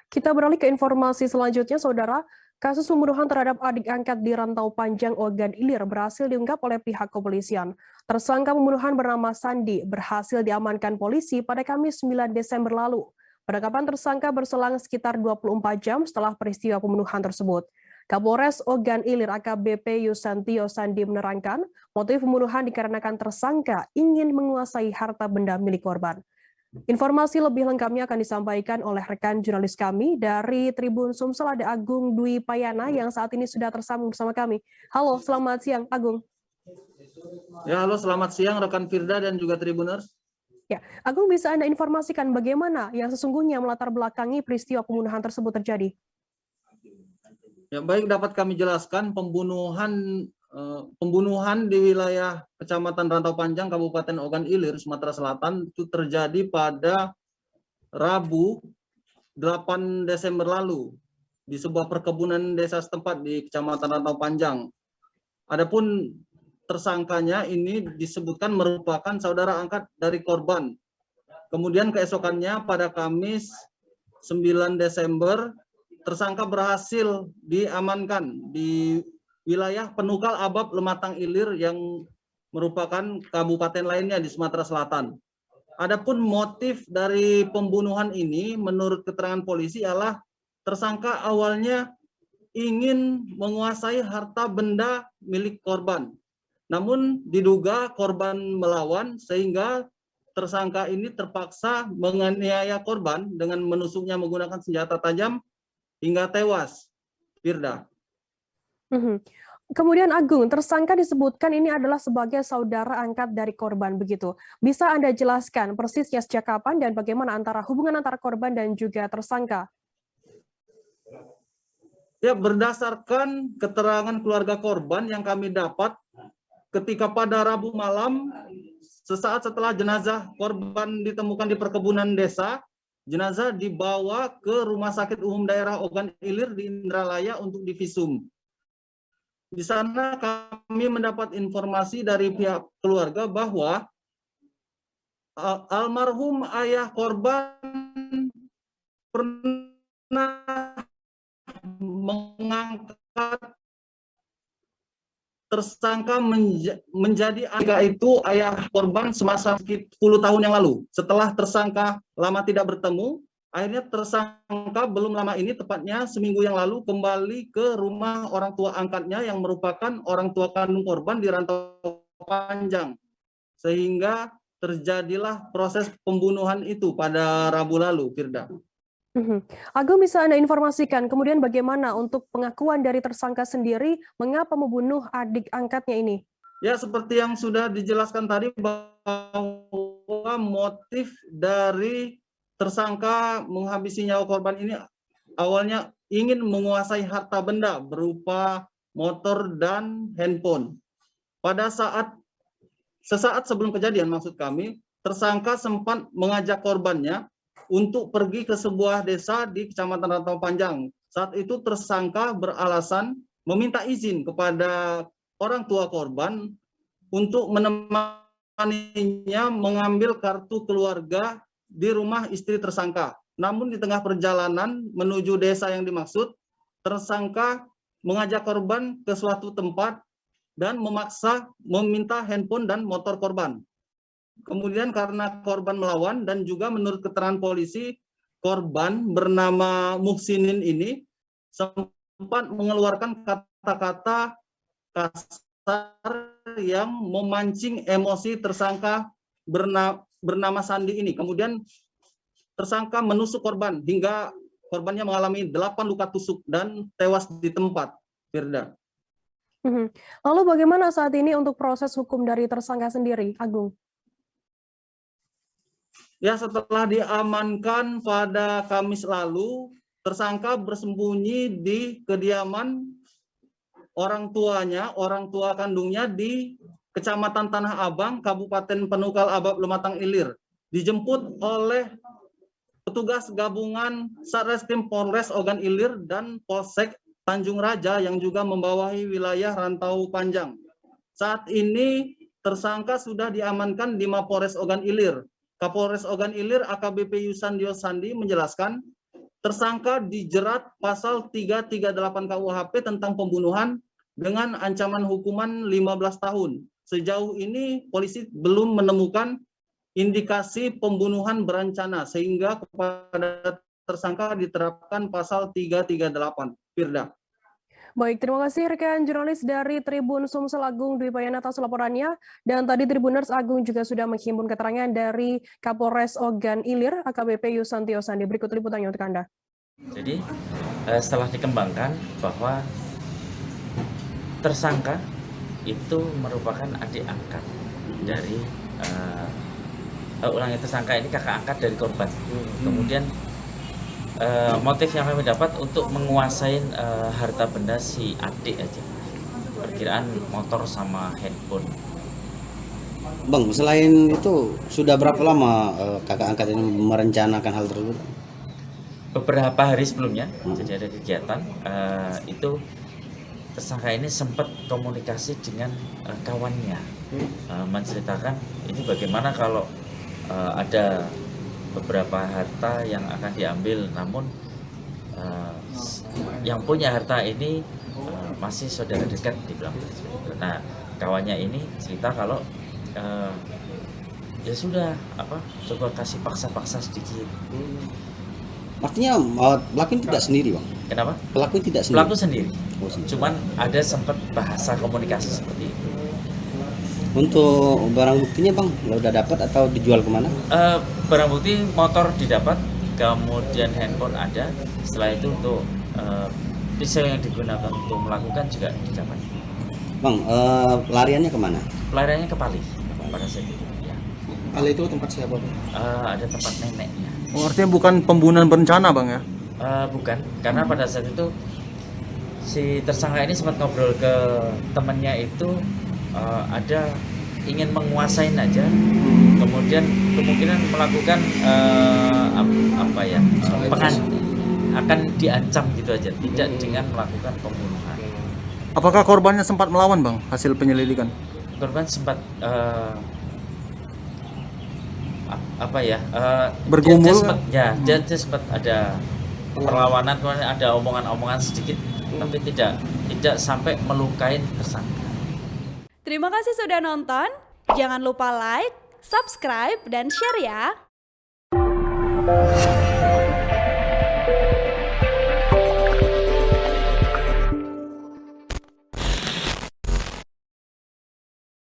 Kita beralih ke informasi selanjutnya, Saudara. Kasus pembunuhan terhadap adik angkat di Rantau Panjang Ogan Ilir berhasil diungkap oleh pihak kepolisian. Tersangka pembunuhan bernama Sandi berhasil diamankan polisi pada Kamis 9 Desember lalu. Penangkapan tersangka berselang sekitar 24 jam setelah peristiwa pembunuhan tersebut. Kapolres Ogan Ilir AKBP Yusantio Sandi menerangkan, motif pembunuhan dikarenakan tersangka ingin menguasai harta benda milik korban. Informasi lebih lengkapnya akan disampaikan oleh rekan jurnalis kami dari Tribun Sumsel, ada Agung Dwi Payana yang saat ini sudah tersambung bersama kami. Halo, selamat siang Agung. Ya, halo, selamat siang rekan Firda dan juga Tribuners. Ya, Agung, bisa Anda informasikan bagaimana yang sesungguhnya melatar belakangi peristiwa pembunuhan tersebut terjadi? Ya, baik, dapat kami jelaskan pembunuhan di wilayah Kecamatan Rantau Panjang, Kabupaten Ogan Ilir, Sumatera Selatan itu terjadi pada Rabu 8 Desember lalu di sebuah perkebunan desa setempat di Kecamatan Rantau Panjang. Adapun tersangkanya ini disebutkan merupakan saudara angkat dari korban. Kemudian keesokannya pada Kamis 9 Desember tersangka berhasil diamankan di wilayah Penukal Abab Lematang Ilir yang merupakan kabupaten lainnya di Sumatera Selatan. Adapun motif dari pembunuhan ini menurut keterangan polisi adalah tersangka awalnya ingin menguasai harta benda milik korban. Namun diduga korban melawan sehingga tersangka ini terpaksa menganiaya korban dengan menusuknya menggunakan senjata tajam hingga tewas. Firda. Kemudian Agung, tersangka disebutkan ini adalah sebagai saudara angkat dari korban begitu. Bisa Anda jelaskan persisnya sejak kapan dan bagaimana hubungan antara korban dan juga tersangka? Ya, berdasarkan keterangan keluarga korban yang kami dapat ketika pada Rabu malam, sesaat setelah jenazah korban ditemukan di perkebunan desa, jenazah dibawa ke Rumah Sakit Umum Daerah Ogan Ilir di Indralaya untuk divisum. Di sana kami mendapat informasi dari pihak keluarga bahwa almarhum ayah korban pernah mengangkat tersangka menjadi ayah korban semasa 10 tahun yang lalu. Setelah tersangka lama tidak bertemu, akhirnya tersangka belum lama ini, tepatnya seminggu yang lalu, kembali ke rumah orang tua angkatnya yang merupakan orang tua kandung korban di Rantau Panjang. Sehingga terjadilah proses pembunuhan itu pada Rabu lalu, Firda. Agung, bisa Anda informasikan kemudian bagaimana untuk pengakuan dari tersangka sendiri mengapa membunuh adik angkatnya ini? Ya, seperti yang sudah dijelaskan tadi bahwa motif dari tersangka menghabisi nyawa korban ini awalnya ingin menguasai harta benda berupa motor dan handphone. Sesaat sebelum kejadian, maksud kami, tersangka sempat mengajak korbannya untuk pergi ke sebuah desa di Kecamatan Rantau Panjang. Saat itu tersangka beralasan meminta izin kepada orang tua korban untuk menemaninya mengambil kartu keluarga di rumah istri tersangka. Namun di tengah perjalanan menuju desa yang dimaksud, tersangka mengajak korban ke suatu tempat dan memaksa meminta handphone dan motor korban. Kemudian karena korban melawan dan juga menurut keterangan polisi, korban bernama Muhsinin ini sempat mengeluarkan kata-kata kasar yang memancing emosi tersangka bernama Sandi ini. Kemudian tersangka menusuk korban hingga korbannya mengalami 8 luka tusuk dan tewas di tempat, Firda. Lalu bagaimana saat ini untuk proses hukum dari tersangka sendiri, Agung? Ya, setelah diamankan pada Kamis lalu, tersangka bersembunyi di kediaman orang tuanya, orang tua kandungnya di Kecamatan Tanah Abang, Kabupaten Penukal Abab Lematang Ilir. Dijemput oleh petugas gabungan Satreskrim Polres Ogan Ilir dan Polsek Tanjung Raja yang juga membawahi wilayah Rantau Panjang. Saat ini tersangka sudah diamankan di Mapores Ogan Ilir. Kapolres Ogan Ilir AKBP Yusantio Sandi menjelaskan tersangka dijerat pasal 338 KUHP tentang pembunuhan dengan ancaman hukuman 15 tahun. Sejauh ini polisi belum menemukan indikasi pembunuhan berencana sehingga kepada tersangka diterapkan pasal 338. Firda. Baik, terima kasih rekan jurnalis dari Tribun Sumsel Agung Dwi Payana atas laporannya. Dan tadi Tribuners Agung juga sudah menghimpun keterangan dari Kapolres Ogan Ilir, AKBP Yusanti Osandi. Berikut liputannya untuk Anda. Jadi setelah dikembangkan bahwa tersangka itu merupakan adik angkat dari tersangka ini kakak angkat dari korban. Kemudian motif yang kami dapat untuk menguasai harta benda si adik aja, perkiraan motor sama handphone. Bang, selain itu sudah berapa lama kakak angkat ini merencanakan hal tersebut? Beberapa hari sebelumnya, jadi ada kegiatan itu tersangka ini sempat komunikasi dengan kawannya, menceritakan ini bagaimana kalau ada beberapa harta yang akan diambil, namun yang punya harta ini masih saudara dekat dibilang. Nah, kawannya ini cerita kalau ya sudah coba kasih paksa-paksa sedikit. Artinya pelaku tidak sendiri, Bang? Kenapa? Pelaku tidak sendiri? Pelaku sendiri. Oh, sendiri. Cuman ada sempat bahasa komunikasi seperti itu. Untuk barang buktinya, Bang, udah dapat atau dijual kemana? Barang bukti motor didapat, kemudian handphone ada. Setelah itu untuk pisau yang digunakan untuk melakukan juga didapat. Bang, pelariannya kemana? Pelariannya ke Pali pada saat itu. Ya. Pali itu tempat siapa, Bang? Ada tempat neneknya. Oh, artinya bukan pembunuhan berencana, Bang ya? Bukan, karena pada saat itu si tersangka ini sempat ngobrol ke temannya itu ada ingin menguasain aja, kemudian kemungkinan melakukan akan diancam gitu aja, tidak dengan melakukan pembunuhan. Apakah korbannya sempat melawan, Bang, hasil penyelidikan? Korban sempat bergumul? Dia sempat ada perlawanan, kemudian ada omongan-omongan sedikit, tapi tidak sampai melukai tersangka. Terima kasih sudah nonton. Jangan lupa like, subscribe, dan share ya.